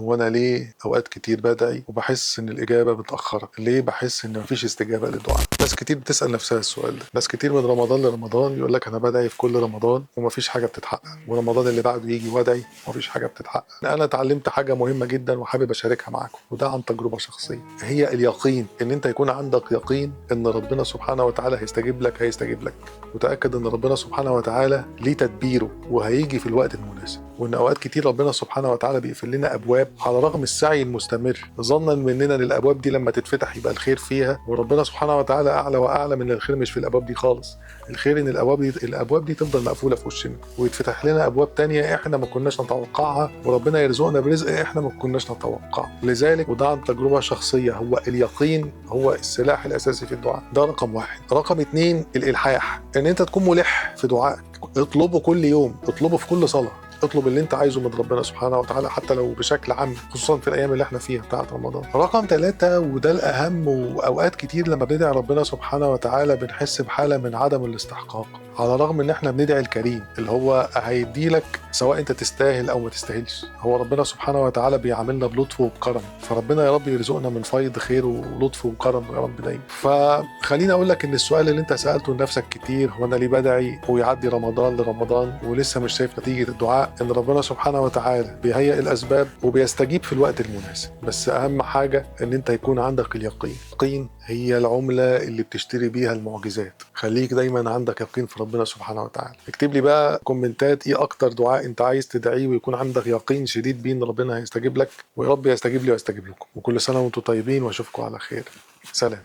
هو أنا ليه أوقات كتير بدعي وبحس إن الإجابة متأخرة؟ ليه بحس إن مفيش استجابة للدعاء؟ ناس كتير بتسأل نفسها السؤال ده، ناس كتير من رمضان لرمضان يقول لك أنا بدعي في كل رمضان ومفيش حاجة بتتحقق، ورمضان اللي بعده يجي وادعي ومفيش حاجة بتتحقق. أنا اتعلمت حاجة مهمة جدا وحابب أشاركها معاكم، وده عن تجربة شخصية، هي اليقين. إن أنت يكون عندك يقين إن ربنا سبحانه وتعالى هيستجيب لك، وتأكد إن ربنا سبحانه وتعالى ليه تدبيره وهيجي في الوقت المناسب، وإن أوقات كتير ربنا سبحانه وتعالى بيقفل لنا أبواب على رغم السعي المستمر، ظنا مننا ان الابواب دي لما تتفتح يبقى الخير فيها، وربنا سبحانه وتعالى اعلى واعلى من الخير مش في الابواب دي خالص. الخير ان الابواب دي تفضل مقفوله في وشنا، ويتفتح لنا ابواب تانية احنا ما كناش نتوقعها، وربنا يرزقنا برزق احنا ما كناش نتوقعه. لذلك وده عن تجربه شخصيه، هو اليقين هو السلاح الاساسي في الدعاء، ده رقم واحد. رقم اتنين الالحاح، ان انت تكون ملح في دعائك، اطلبه كل يوم، اطلبه في كل صلاه، اطلب اللي انت عايزه من ربنا سبحانه وتعالى حتى لو بشكل عام، خصوصا في الايام اللي احنا فيها بتاعت رمضان. رقم ثلاثة وده الاهم، واوقات كتير لما بندعي ربنا سبحانه وتعالى بنحس بحالة من عدم الاستحقاق، على الرغم ان احنا بندعي الكريم اللي هو هيدي لك سواء انت تستاهل او ما تستاهلش. هو ربنا سبحانه وتعالى بيعاملنا بلطفه وبكرم، فربنا يا رب يرزقنا من فيض خير ولطفه وكرم يا رب دايما. فخليني اقول لك ان السؤال اللي انت سالته لنفسك كتير، هو انا ليه بدعي ويعدي رمضان لرمضان ولسه مش شايف نتيجه الدعاء؟ ان ربنا سبحانه وتعالى بيهيئ الاسباب وبيستجيب في الوقت المناسب، بس اهم حاجه ان انت يكون عندك اليقين. اليقين هي العمله اللي بتشتري بيها المعجزات. خليك دايما عندك يقين في ربنا سبحانه وتعالى. اكتب لي بقى كومنتات ايه اكتر دعاء انت عايز تدعيه ويكون عندك يقين شديد بيه ان ربنا هيستجيب لك، ويا رب يستجيب لي ويستجيب لكم. وكل سنه وانتم طيبين واشوفكم على خير. سلام.